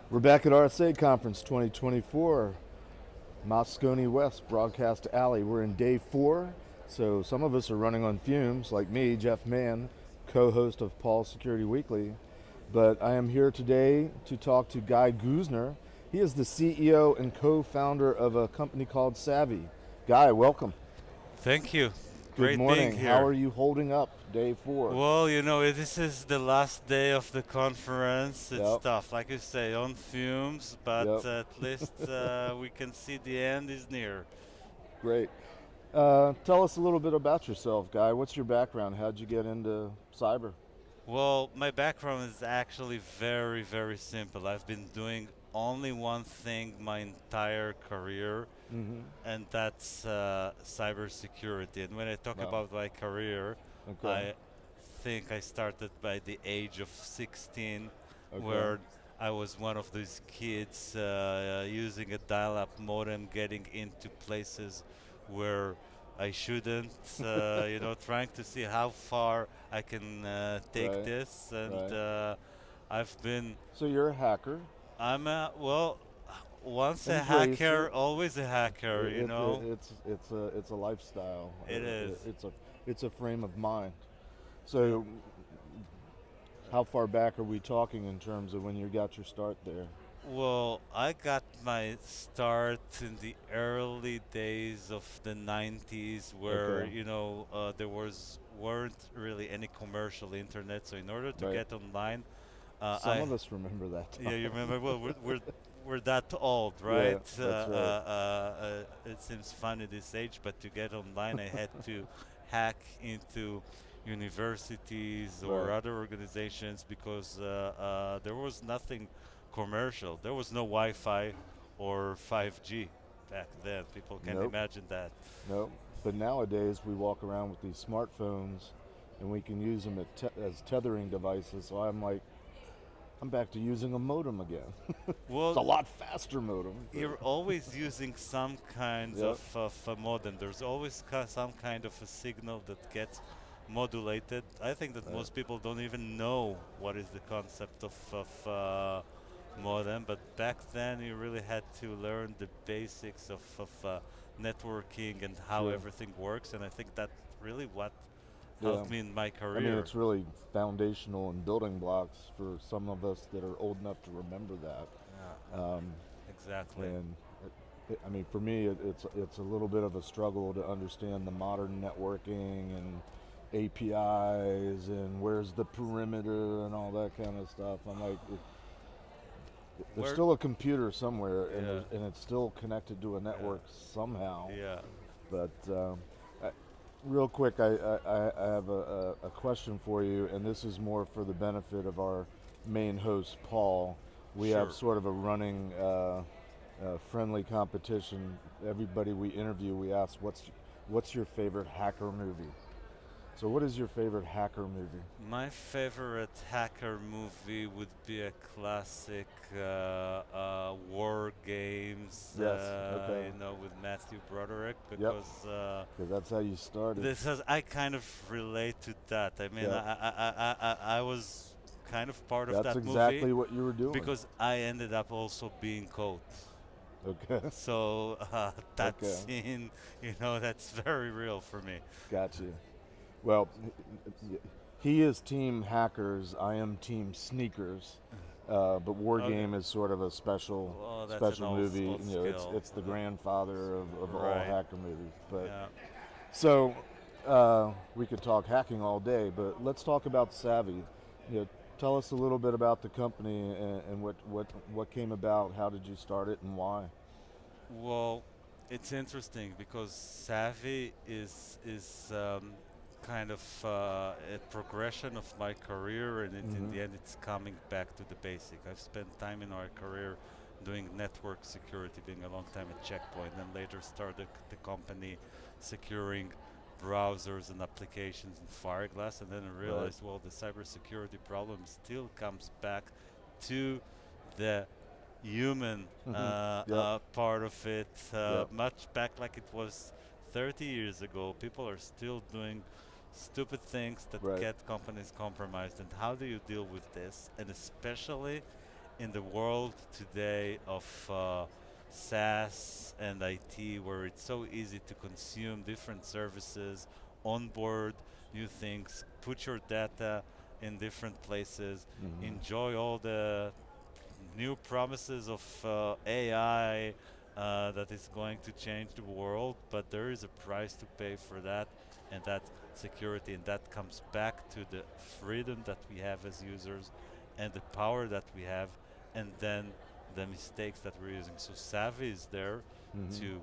We're back at RSA Conference 2024, Moscone West, Broadcast Alley. We're in day 4, so some of us are running on fumes, like me, Jeff Mann, co-host of Paul's Security Weekly. But I am here today to talk to Guy Guzner. He is the CEO and co-founder of a company called Savvy. Guy, welcome. Thank you. Good Great being morning. How here. are you holding up, day 4? Well, this is the last day of the conference. It's Yep, tough, like you say, on fumes, but yep, at least we can see the end is near. great. Tell us a little bit about yourself, Guy. What's your background? How'd you get into cyber? Well, my background is actually very, very simple. I've been doing only one thing my entire career, Mm-hmm. and that's cybersecurity. And when I talk Wow. about my career, Okay. I think I started by the age of 16, Okay. where I was one of those kids using a dial-up modem, getting into places where I shouldn't, trying to see how far I can take Right. this. And Right. I've been, So you're a hacker. well, once a Embrace hacker, it. always a hacker, It's a lifestyle. It is. It's a frame of mind. So how far back are we talking in terms of when you got your start there? Well, I got my start in the early days of the 90s where, Okay. there weren't really any commercial internet. So in order to Right. get online, Some of us remember that yeah, you time. remember, well, we're that old, Yeah, right? that's right. It seems funny this age, but to get online, I had to hack into universities or Right. other organizations because there was nothing commercial. There was no Wi-Fi or 5G back then. People can't Nope. imagine that. Nope. But nowadays we walk around with these smartphones and we can use them as tethering devices. So I'm back to using a modem again. It's a Well, lot faster modem. you're always using some kinds Yep. of a modem. There's always some kind of a signal that gets modulated. I think that Right. most people don't even know what is the concept of modem, but back then you really had to learn the basics of networking and how Sure. everything works, and I think that's really what Yeah. helped me in my I mean, career. it's really foundational and building blocks for some of us that are old enough to remember that. Yeah, Um, exactly. and I mean, for me, it's a little bit of a struggle to understand the modern networking and APIs and where's the perimeter and all that kind of stuff. I'm like, there's Where? still a computer somewhere, and Yeah, it's still connected to a yeah, network somehow. yeah. But I, real quick, I have a question for you, and this is more for the benefit of our main host, Paul. We have Sure. sort of a running friendly competition. Everybody we interview, we ask, what's your favorite hacker movie? So, what is your favorite hacker movie? My favorite hacker movie would be a classic war games, Yes. Okay. with Matthew Broderick, Yep. because Because that's how you started. this is I kind of relate to that. I mean, Yep. I was kind of part of That's that movie exactly what you were doing. because I ended up also being caught. Okay. So that Okay. scene, that's very real for me. Gotcha. Well, he is team hackers. I am team sneakers. But War Okay. Game is sort of a special Well, that's an special old, movie. old skill. It's the grandfather of all Right. hacker movies. But Yeah. so we could talk hacking all day, but let's talk about Savvy. Tell us a little bit about the company and what came about. How did you start it and why? Well, it's interesting because Savvy is kind of a progression of my career, and in Mm-hmm. the end, it's coming back to the basic. I've spent time in our career doing network security, being a long time at Checkpoint, and later started the company securing browsers and applications in Fireglass, and then I Right. realized, well, the cybersecurity problem still comes back to the human Mm-hmm. Yep. part of it, Yep. much back like it was 30 years ago. People are still doing stupid things that Right. get companies compromised. And how do you deal with this? And especially in the world today of SaaS and IT, where it's so easy to consume different services, onboard new things, put your data in different places, enjoy all the new promises of AI that is going to change the world, but there is a price to pay for that, and that security, and that comes back to the freedom that we have as users and the power that we have, and then the mistakes that we're using. So Savvy is there Mm-hmm. to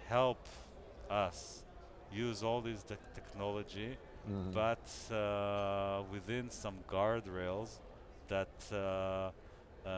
help us use all this technology, Mm-hmm. but within some guardrails that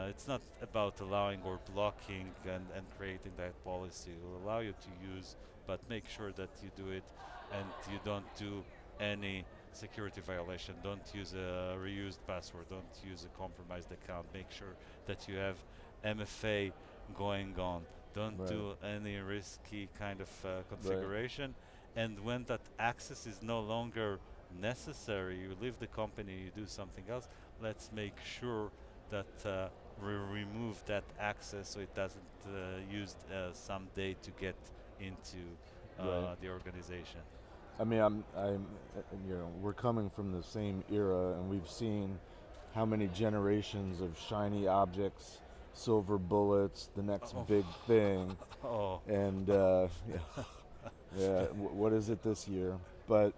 it's not about allowing or blocking and creating that policy. It will allow you to use, but make sure that you do it and you don't do any security violation. Don't use a reused password. Don't use a compromised account. Make sure that you have MFA going on. Don't Right. do any risky kind of Right. configuration. And when that access is no longer necessary, you leave the company, you do something else. Let's make sure that we remove that access so it doesn't used someday to get into Right. the organization. I mean, we're coming from the same era, and we've seen how many generations of shiny objects, silver bullets, the next Oh, big thing, oh, and yeah, yeah. What is it this year? But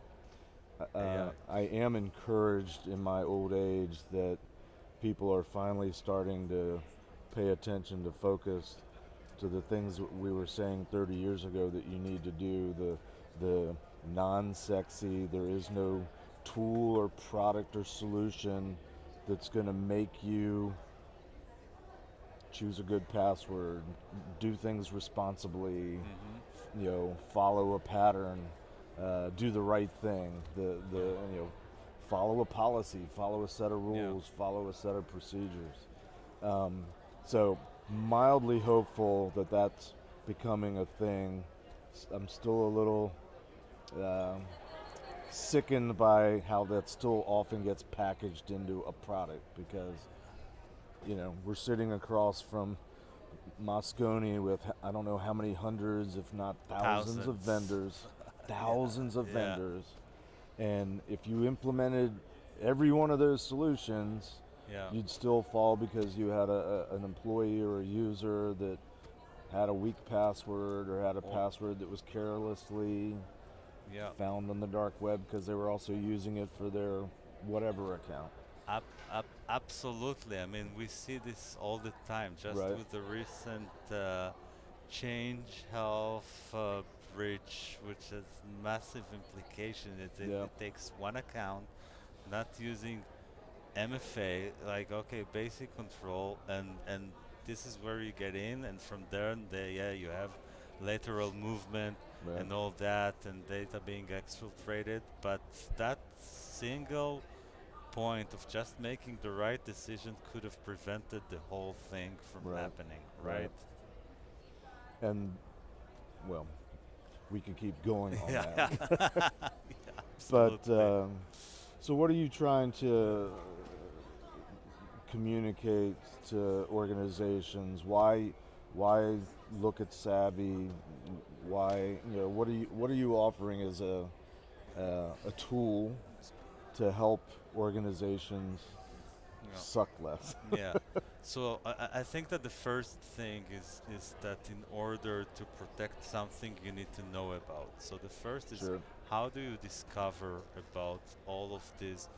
yeah. I am encouraged in my old age that people are finally starting to pay attention to focus to the things we were saying 30 years ago that you need to do, the non-sexy. There is no tool or product or solution that's going to make you choose a good password, do things responsibly, Mm-hmm. follow a pattern, do the right thing, Yeah. follow a policy, follow a set of Yeah. rules, follow a set of procedures. Um, so mildly hopeful that that's becoming a thing. I'm still a little uh, sickened by how that still often gets packaged into a product because we're sitting across from Moscone with I don't know how many hundreds, if not thousands of Thousands. vendors, Yeah. thousands of Yeah. vendors, and if you implemented every one of those solutions, Yeah. you'd still fall because you had an employee or a user that had a weak password or had a Oh, password that was carelessly yeah. found on the dark web because they were also using it for their whatever account. Absolutely. I mean, we see this all the time. Just Right. with the recent Change Health breach, which has massive implication. Yeah. It takes one account, not using MFA, like okay, basic control, and this is where you get in, and from there, yeah, you have lateral movement Right. and all that, and data being exfiltrated. But that single point of just making the right decision could have prevented the whole thing from Right. happening, Right. right? And well, we can keep going on Yeah, that. yeah, But absolutely. so, what are you trying to communicate to organizations? Why look at Savvy? Why what are you offering as a tool to help organizations Yeah. suck less? Yeah. So I think that the first thing is that in order to protect something, you need to know about. So the first is Sure. how do you discover about all of these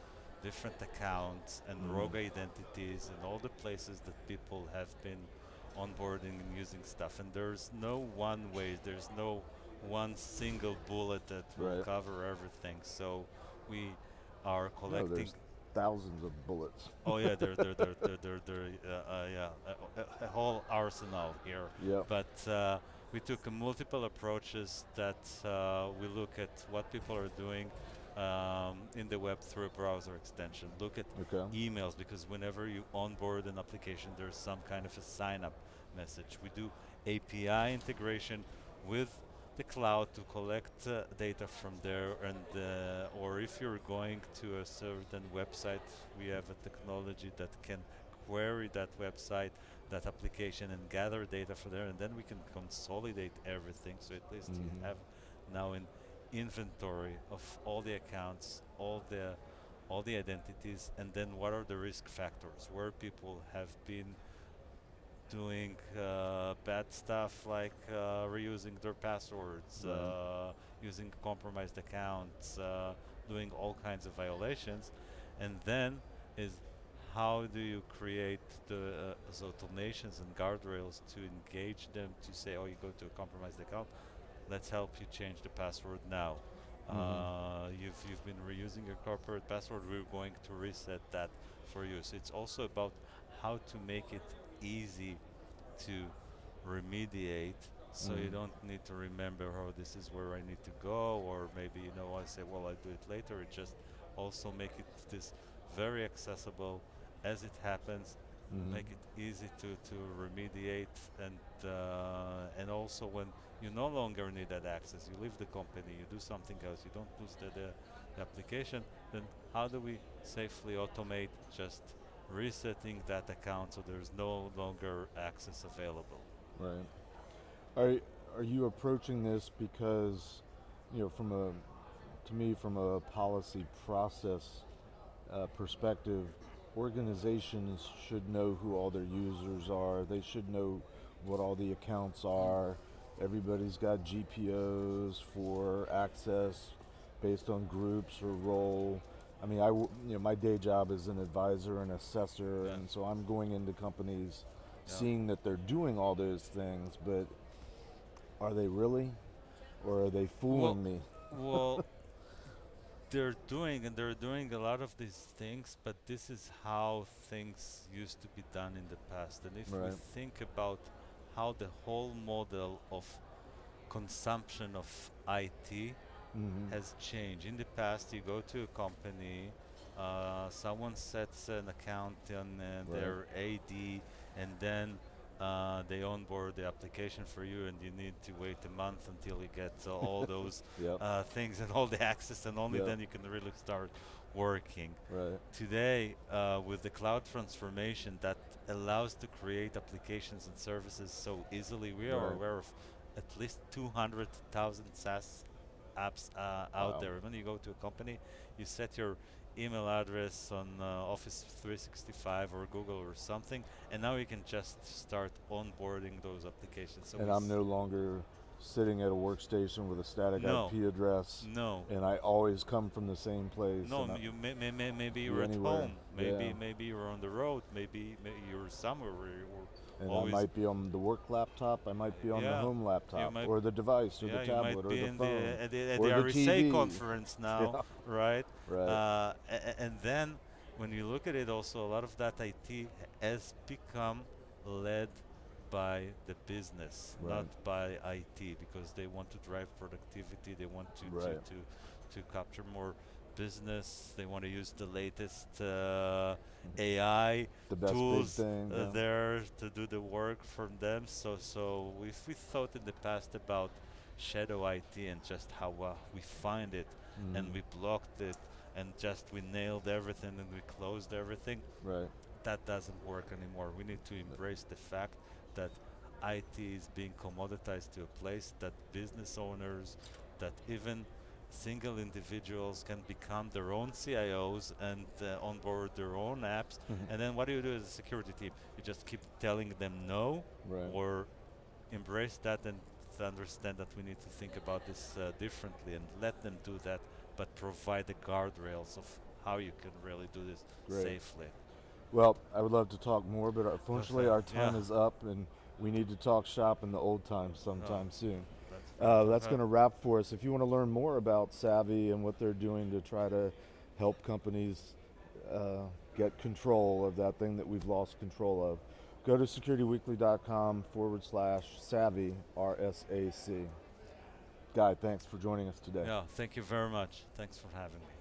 different accounts and Mm. rogue identities and all the places that people have been onboarding and using stuff. And there's no one way, there's no one single bullet that will Right. cover everything. So we are No, collecting. there's thousands of bullets. Oh yeah, yeah, a whole arsenal here. Yep. But we took multiple approaches that we look at what people are doing in the web through a browser extension. Look at Okay. emails because whenever you onboard an application, there's some kind of a sign-up message. We do API integration with the cloud to collect data from there, and or if you're going to a certain website, we have a technology that can query that website, that application, and gather data from there, and then we can consolidate everything. So at least you Mm-hmm. have now an inventory of all the accounts, all the identities, and then what are the risk factors where people have been doing bad stuff like reusing their passwords, Right. using compromised accounts, doing all kinds of violations, and then is how do you create those automations and guardrails to engage them to say, oh, you go to a compromised account, let's help you change the password now. Mm-hmm. You've been reusing your corporate password. We're going to reset that for you. So it's also about how to make it easy to remediate, so you Mm-hmm. don't need to remember, oh, this is where I need to go, or maybe I say, well, I do it later. It just also make it this very accessible as it happens, Mm-hmm. make it easy to remediate, and also when you no longer need that access, you leave the company, you do something else, you don't lose the application, then how do we safely automate just resetting that account so there's no longer access available? Right. Are are you approaching this because, from a to me from a policy process perspective, organizations should know who all their users are. They should know what all the accounts are. Everybody's got GPOs for access based on groups or role. I mean, my day job is an advisor and assessor, Yeah, and so I'm going into companies, yeah. seeing that they're doing all those things, but are they really, or are they Well, fooling me? well, they're doing a lot of these things, but this is how things used to be done in the past. And if we Right. think about how the whole model of consumption of IT Mm-hmm. has changed. In the past, you go to a company, someone sets an account on Right. their AD, and then they onboard the application for you, and you need to wait a month until you get all those Yep. things and all the access, and only Yep. then you can really start working. Right. Today, with the cloud transformation that allows to create applications and services so easily, we are Right. aware of at least 200,000 SaaS apps out Wow. there. When you go to a company, you set your email address on Office 365 or Google or something, and now you can just start onboarding those applications. So And I'm no longer sitting at a workstation with a static no, IP address, no, and I always come from the same place, no. and I You maybe be you're at anywhere. home, Yeah. maybe you're on the road, maybe you're somewhere where you're And I always might be on the work laptop, I might be on the yeah. home You laptop, might or the device, or the Yeah, you might tablet, or be the in phone, at or the the RSA TV. conference now, Yeah. right? Right. And then when you look at it, also a lot of that IT has become led by the business, not Right. by IT, because they want to drive productivity. They want Right. to capture more business. They want to use the latest AI The best big tools thing. Yeah. there to do the work from them. So if we thought in the past about shadow IT and just how we find it and Mm. we blocked it and just we nailed everything and we closed everything, Right. that doesn't work anymore. We need to embrace the fact that IT is being commoditized to a place that business owners, that even single individuals can become their own CIOs and onboard their own apps. And then what do you do as a security team? You just keep telling them no, Right. or embrace that and understand that we need to think about this differently and let them do that, but provide the guardrails of how you can really do this Great. safely. Well, I would love to talk more, but But unfortunately our yeah, time is up, and we need to talk shop in the old times oh, sometime soon. that's great. That's going to wrap for us. If you want to learn more about Savvy and what they're doing to try to help companies get control of that thing that we've lost control of, go to securityweekly.com/savvy, RSAC. Guy, thanks for joining us today. Yeah, thank you very much. Thanks for having me.